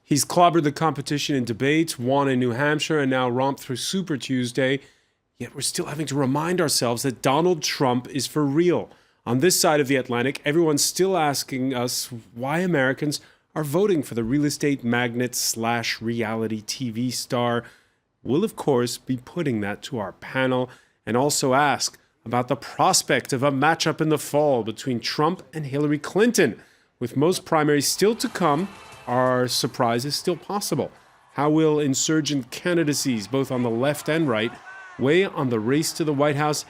He's clobbered the competition in debates, won in New Hampshire, and now romped through Super Tuesday. Yet we're still having to remind ourselves that Donald Trump is for real. On this side of the Atlantic, everyone's still asking us why Americans are voting for the real estate magnate / reality TV star. We'll, of course, be putting that to our panel and also ask about the prospect of a matchup in the fall between Trump and Hillary Clinton. With most primaries still to come, our surprise is still possible. How will insurgent candidacies, both on the left and right, weigh on the race to the White House?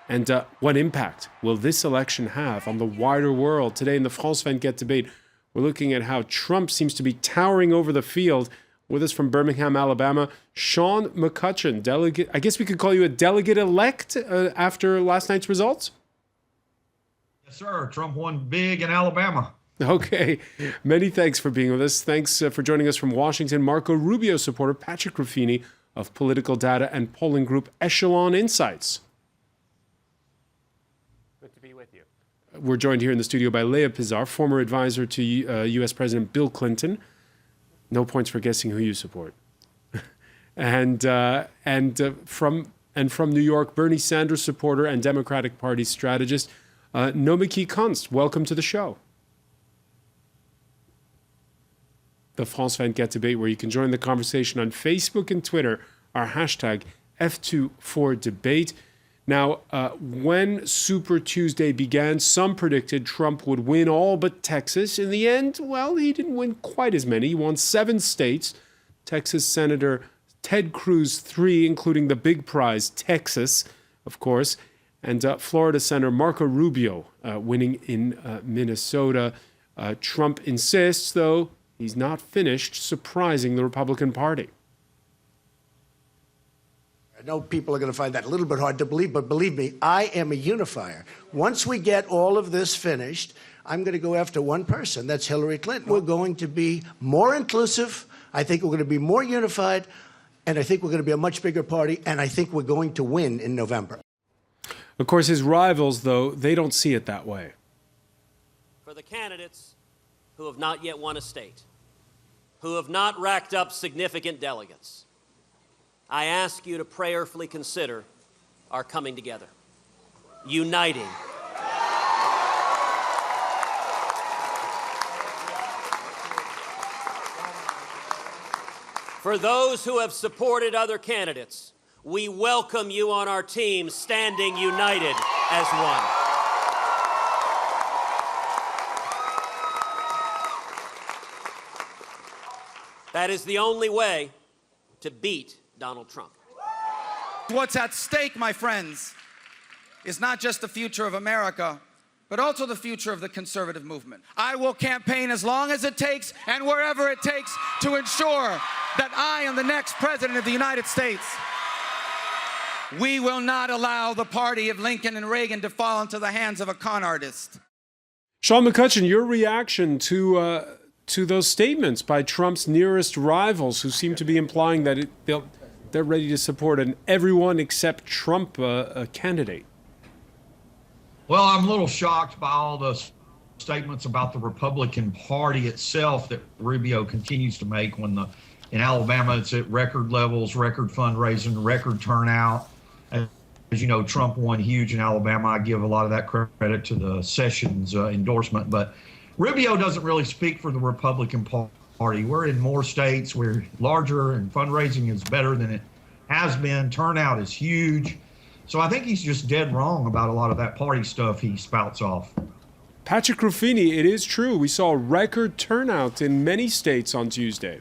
And what impact will this election have on the wider world? Today in the France 24 debate, we're looking at how Trump seems to be towering over the field. With us from Birmingham, Alabama, Sean McCutcheon, delegate. I guess we could call you a delegate-elect after last night's results? Yes, sir. Trump won big in Alabama. Okay. Many thanks for being with us. Thanks for joining us from Washington. Marco Rubio supporter Patrick Ruffini of political data and polling group Echelon Insights. Good to be with you. We're joined here in the studio by Leah Pizarro, former advisor to U.S. President Bill Clinton. No points for guessing who you support. and from New York, Bernie Sanders supporter and Democratic Party strategist Nomiki Kunst. Welcome to the show. The France 24 debate, where you can join the conversation on Facebook and Twitter, our hashtag F24debate. Now, when Super Tuesday began, some predicted Trump would win all but Texas. In the end, well, he didn't win quite as many. He won 7 states. Texas Senator Ted Cruz 3, including the big prize, Texas, of course. And Florida Senator Marco Rubio winning in Minnesota. Trump insists, though, he's not finished surprising the Republican Party. I know people are going to find that a little bit hard to believe, but believe me, I am a unifier. Once we get all of this finished, I'm going to go after one person. That's Hillary Clinton. We're going to be more inclusive. I think we're going to be more unified. And I think we're going to be a much bigger party. And I think we're going to win in November. Of course, his rivals, though, they don't see it that way. For the candidates who have not yet won a state, who have not racked up significant delegates, I ask you to prayerfully consider our coming together, uniting. For those who have supported other candidates, we welcome you on our team, standing united as one. That is the only way to beat Donald Trump. What's at stake, my friends, is not just the future of America, but also the future of the conservative movement. I will campaign as long as it takes and wherever it takes to ensure that I am the next president of the United States. We will not allow the party of Lincoln and Reagan to fall into the hands of a con artist. Sean McCutcheon, your reaction to those statements by Trump's nearest rivals, who seem to be implying that they're ready to support an everyone except Trump candidate. Well, I'm a little shocked by all the statements about the Republican Party itself that Rubio continues to make when in Alabama it's at record levels, record fundraising, record turnout. As you know, Trump won huge in Alabama. I give a lot of that credit to the Sessions endorsement, but Rubio doesn't really speak for the Republican Party. We're in more states. We're larger, and fundraising is better than it has been. Turnout is huge. So I think he's just dead wrong about a lot of that party stuff he spouts off. Patrick Ruffini, it is true. We saw record turnout in many states on Tuesday.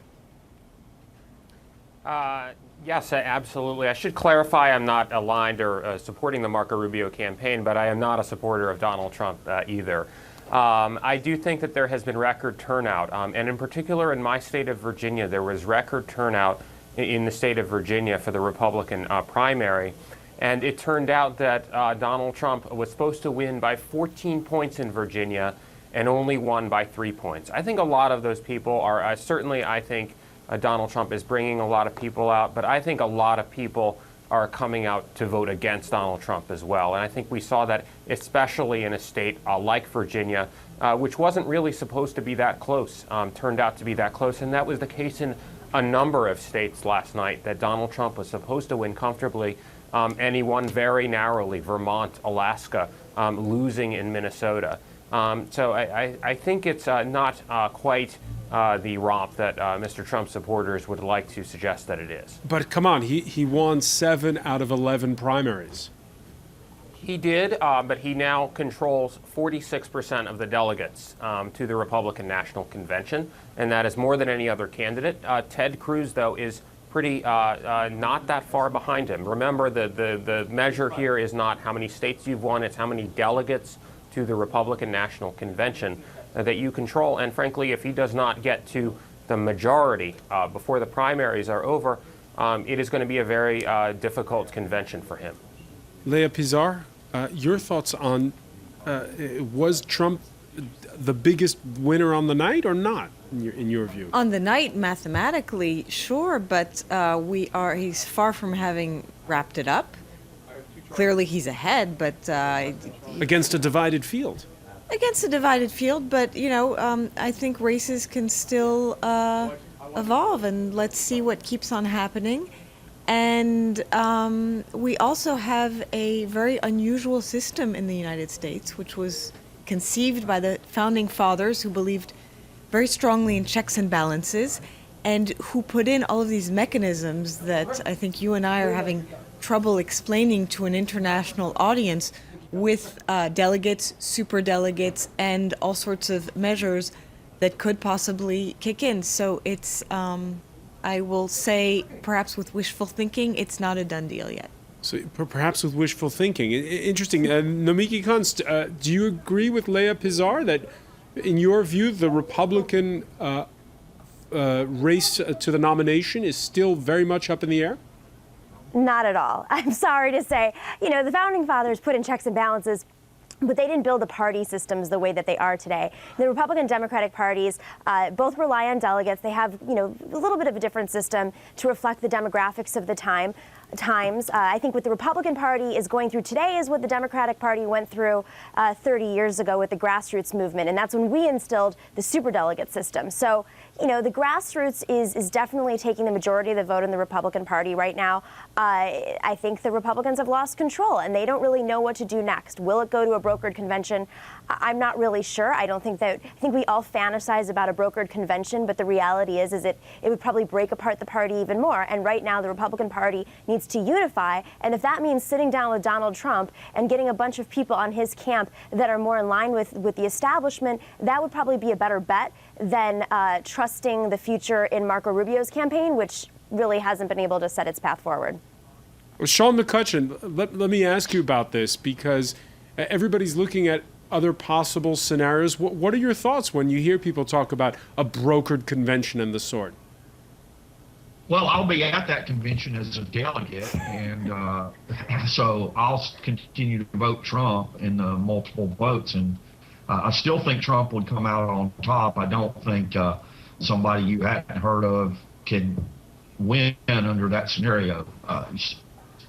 Yes, absolutely. I should clarify I'm not aligned or supporting the Marco Rubio campaign, but I am not a supporter of Donald Trump either. I do think that there has been record turnout, and in particular in my state of Virginia, there was record turnout in the state of Virginia for the Republican primary, and it turned out that Donald Trump was supposed to win by 14 points in Virginia and only won by 3 points. I think a lot of those people are, certainly I think Donald Trump is bringing a lot of people out, but I think a lot of people are coming out to vote against Donald Trump as well. And I think we saw that especially in a state like Virginia, which wasn't really supposed to be that close, turned out to be that close. And that was the case in a number of states last night that Donald Trump was supposed to win comfortably, and he won very narrowly. Vermont, Alaska, losing in Minnesota. So I think it's not quite the romp that Mr. Trump supporters would like to suggest that it is. But come on, he won 7 out of 11 primaries. He did, but he now controls 46% of the delegates to the Republican National Convention, and that is more than any other candidate. Ted Cruz, though, is pretty not that far behind him. Remember, the measure here is not how many states you've won, it's how many delegates to the Republican National Convention that you control. And frankly, if he does not get to the majority before the primaries are over, it is going to be a very difficult convention for him. Leah Pizarre, your thoughts on was Trump the biggest winner on the night or not, in your view? On the night, mathematically, sure, but he's far from having wrapped it up. Clearly he's ahead, but... Against a divided field. Against a divided field, but, I think races can still evolve, and let's see what keeps on happening. And we also have a very unusual system in the United States, which was conceived by the founding fathers who believed very strongly in checks and balances, and who put in all of these mechanisms that I think you and I are having trouble explaining to an international audience, with delegates, superdelegates, and all sorts of measures that could possibly kick in. So it's, I will say, perhaps with wishful thinking, it's not a done deal yet. So perhaps with wishful thinking. Interesting. Nomiki Kunst, do you agree with Leah Pizarre that, in your view, the Republican race to the nomination is still very much up in the air? Not at all. I'm sorry to say. The founding fathers put in checks and balances, but they didn't build the party systems the way that they are today. The Republican Democratic parties both rely on delegates. They have, a little bit of a different system to reflect the demographics of the times. I think what the Republican Party is going through today is what the Democratic Party went through 30 years ago with the grassroots movement, and that's when we instilled the superdelegate system. So, the grassroots is definitely taking the majority of the vote in the Republican Party right now. I think the Republicans have lost control, and they don't really know what to do next. Will it go to a brokered convention? I'm not really sure. I think we all fantasize about a brokered convention, but the reality is it would probably break apart the party even more. And right now, the Republican Party needs to unify, and if that means sitting down with Donald Trump and getting a bunch of people on his camp that are more in line with the establishment, that would probably be a better bet than trusting the future in Marco Rubio's campaign, which really hasn't been able to set its path forward. Well, Sean McCutcheon, let me ask you about this, because everybody's looking at other possible scenarios. What are your thoughts when you hear people talk about a brokered convention and the sort? Well, I'll be at that convention as a delegate, and so I'll continue to vote Trump in the multiple votes, and I still think Trump would come out on top. I don't think somebody you hadn't heard of can win under that scenario.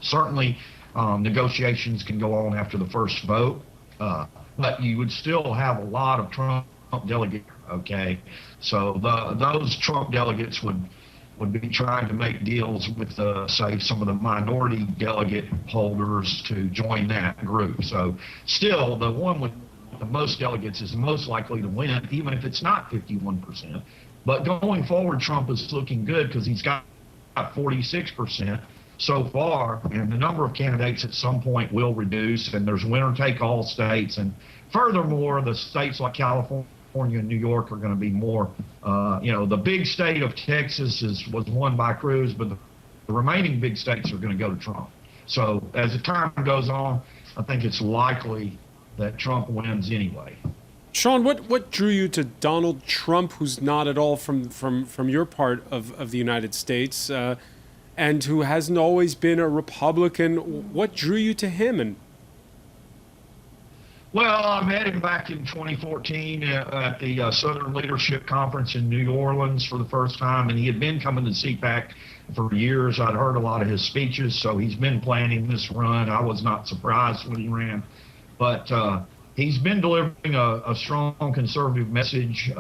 Certainly, negotiations can go on after the first vote, but you would still have a lot of Trump delegates, okay? So those Trump delegates would be trying to make deals with, say, some of the minority delegate holders to join that group. So still, the one with the most delegates is most likely to win, even if it's not 51%. But going forward, Trump is looking good because he's got 46% so far, and the number of candidates at some point will reduce, and there's winner-take-all states. And furthermore, the states like California and New York are going to be more, the big state of Texas was won by Cruz, but the remaining big states are going to go to Trump. So as the time goes on, I think it's likely that Trump wins anyway. Sean, what drew you to Donald Trump, who's not at all from your part of the United States, and who hasn't always been a Republican? What drew you to him? Well, I met him back in 2014 at the Southern Leadership Conference in New Orleans for the first time, and he had been coming to CPAC for years. I'd heard a lot of his speeches, so he's been planning this run. I was not surprised when he ran, but he's been delivering a strong conservative message,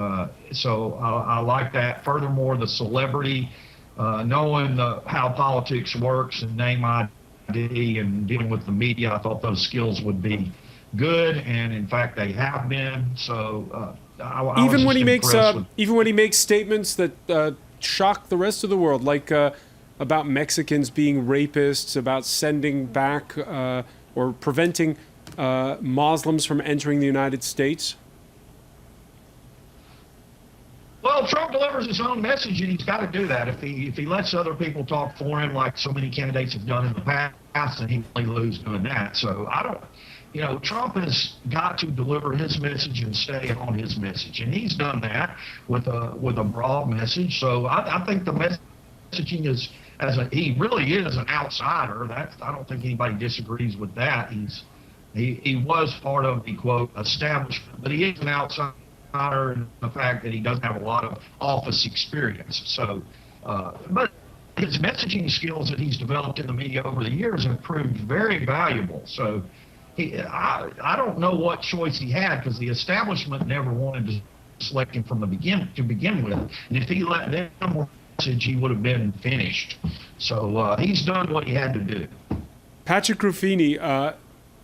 so I like that. Furthermore, the celebrity, knowing how politics works and name ID and dealing with the media, I thought those skills would be good, and in fact, they have been. So I Even was when just he makes impressed with, even when he makes statements that shock the rest of the world, like about Mexicans being rapists, about sending back or preventing Muslims from entering the United States. well, Trump delivers his own message, and he's got to do that. If he lets other people talk for him, like so many candidates have done in the past, then he may lose doing that. So I don't. You know, Trump has got to deliver his message and stay on his message, and he's done that with a broad message. So I think the messaging is, he really is an outsider. I don't think anybody disagrees with that. He was part of the quote establishment, but he is an outsider in the fact that he doesn't have a lot of office experience. So, but his messaging skills that he's developed in the media over the years have proved very valuable. So. I don't know what choice he had, because the establishment never wanted to select him from the begin with. And if he let them message, he would have been finished. So he's done what he had to do. Patrick Ruffini,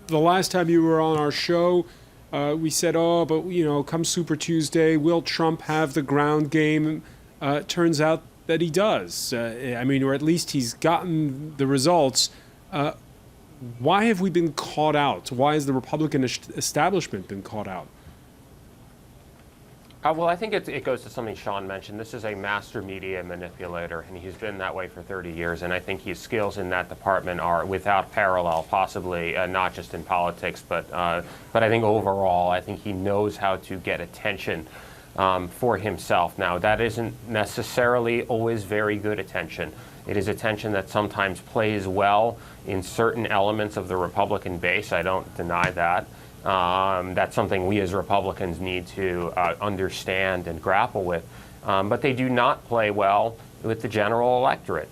the last time you were on our show, we said, oh, but come Super Tuesday, will Trump have the ground game? Turns out that he does. Or at least he's gotten the results. Why have we been caught out? Why has the Republican establishment been caught out? Well, I think it goes to something Sean mentioned. This is a master media manipulator, and he's been that way for 30 years. And I think his skills in that department are without parallel, possibly not just in politics, but I think overall, I think he knows how to get attention for himself. Now, that isn't necessarily always very good attention. It is attention that sometimes plays well in certain elements of the Republican base. I don't deny that. That's something we as Republicans need to understand and grapple with. But they do not play well with the general electorate.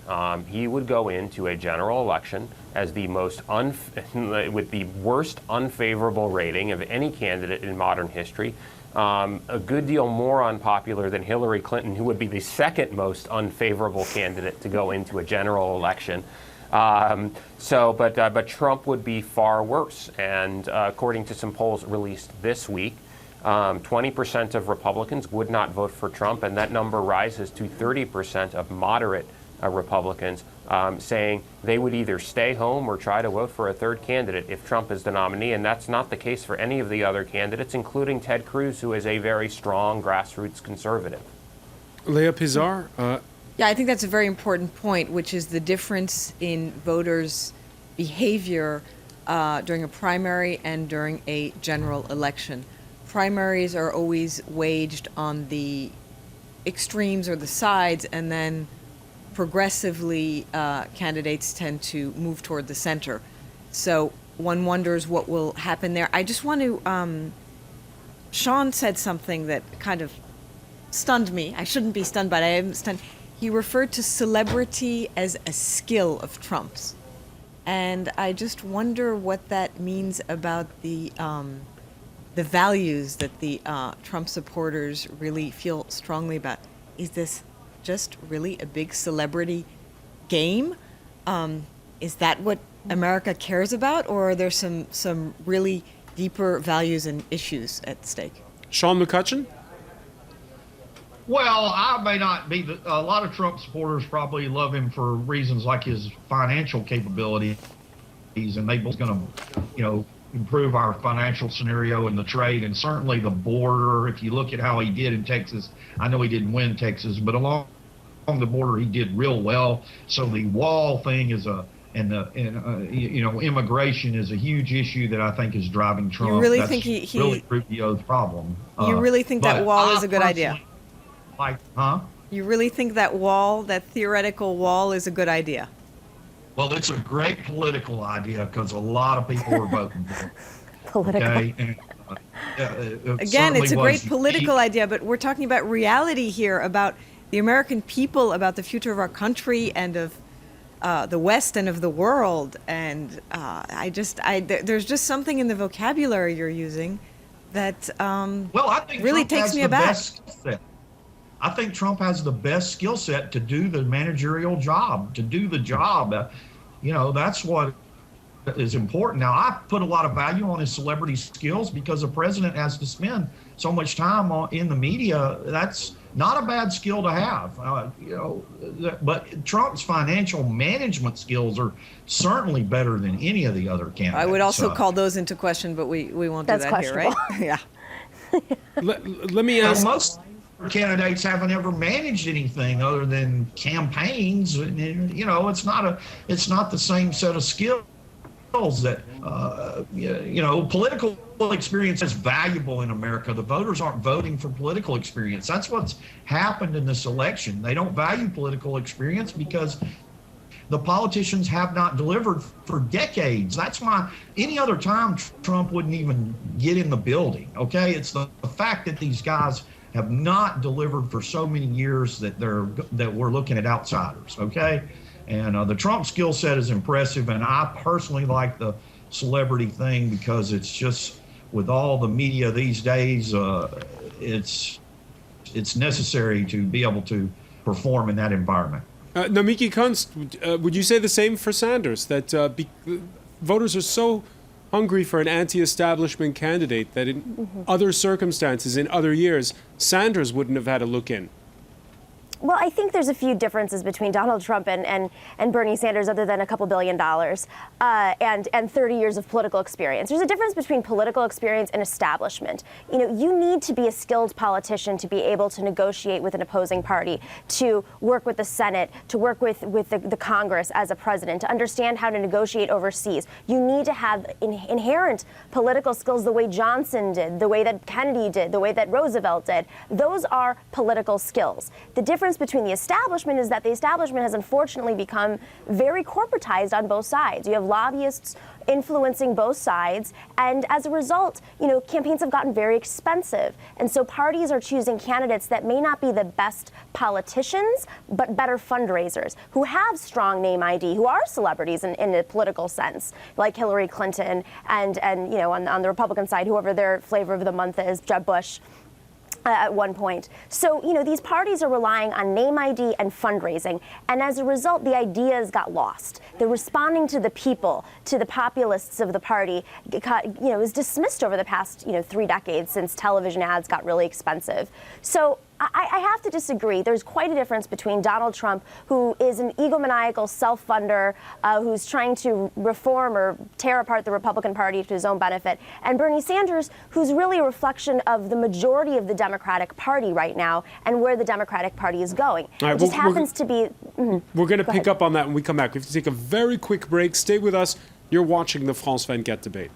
He would go into a general election as the most with the worst unfavorable rating of any candidate in modern history. A good deal more unpopular than Hillary Clinton, who would be the second most unfavorable candidate to go into a general election. But Trump would be far worse. And according to some polls released this week, 20% of Republicans would not vote for Trump, and that number rises to 30% of moderate Republicans saying they would either stay home or try to vote for a third candidate if Trump is the nominee, and that's not the case for any of the other candidates, including Ted Cruz, who is a very strong grassroots conservative. Leah Pizarre? Yeah, I think that's a very important point, which is the difference in voters' behavior during a primary and during a general election. Primaries are always waged on the extremes or the sides, and then progressively candidates tend to move toward the center. So one wonders what will happen there. I just want to, Sean said something that kind of stunned me. I shouldn't be stunned, but I am stunned. He referred to celebrity as a skill of Trump's. And I just wonder what that means about the values that the Trump supporters really feel strongly about. Is this just really a big celebrity game? Is that what America cares about, or are there some really deeper values and issues at stake? Sean McCutcheon? Well, I may not be. A lot of Trump supporters probably love him for reasons like his financial capabilities, and maybe he's going to, improve our financial scenario in the trade, and certainly the border. If you look at how he did in Texas, I know he didn't win Texas, but along the border he did real well. So the wall thing is immigration is a huge issue that I think is driving Trump. You really That's think he really Rubio's problem? You really think that wall is a good idea? You really think that wall, that theoretical wall, is a good idea? Well, it's a great political idea because a lot of people are voting for it. Political. Okay? And, Again, it's a great political idea, but we're talking about reality here, about the American people about the future of our country and of the West and of the world. And there's just something in the vocabulary you're using that Well, I think really Trump takes has me the aback. best skill set. I think Trump has the best skill set to do the managerial job, to do the job. That's what is important. Now, I put a lot of value on his celebrity skills because the president has to spend so much time in the media. That's not a bad skill to have. But Trump's financial management skills are certainly better than any of the other candidates. I would also call those into question, but we won't do That's that here, right? Yeah. Let me ask. Most candidates haven't ever managed anything other than campaigns. It's not the same set of skills that political experience is valuable in America. The voters aren't voting for political experience. That's what's happened in this election. They don't value political experience because the politicians have not delivered for decades. That's why any other time Trump wouldn't even get in the building. Okay, it's the fact that these guys have not delivered for so many years that we're looking at outsiders. Okay, and the Trump skill set is impressive, and I personally like the celebrity thing because it's just, with all the media these days, it's necessary to be able to perform in that environment. Namiki Kunst, would you say the same for Sanders, that voters are so hungry for an anti-establishment candidate that in other circumstances, in other years, Sanders wouldn't have had a look in? Well, I think there's a few differences between Donald Trump and Bernie Sanders, other than a couple $2 billion and 30 years of political experience. There's a difference between political experience and establishment. You need to be a skilled politician to be able to negotiate with an opposing party, to work with the Senate, to work with the Congress as a president, to understand how to negotiate overseas. You need to have inherent political skills the way Johnson did, the way that Kennedy did, the way that Roosevelt did. Those are political skills. The difference between the establishment is that the establishment has unfortunately become very corporatized on both sides. You have lobbyists influencing both sides, and as a result, campaigns have gotten very expensive. And so parties are choosing candidates that may not be the best politicians, but better fundraisers, who have strong name ID, who are celebrities in a political sense, like Hillary Clinton and on the Republican side, whoever their flavor of the month is, Jeb Bush. At one point. So, these parties are relying on name ID and fundraising, and as a result, the ideas got lost. The responding to the people, to the populists of the party, is dismissed over the past, 3 decades since television ads got really expensive. So I have to disagree. There's quite a difference between Donald Trump, who is an egomaniacal self-funder, who's trying to reform or tear apart the Republican Party to his own benefit, and Bernie Sanders, who's really a reflection of the majority of the Democratic Party right now and where the Democratic Party is going. All right, it just happens to be... We're going to pick up on that when we come back. We have to take a very quick break. Stay with us. You're watching the France 24 debate.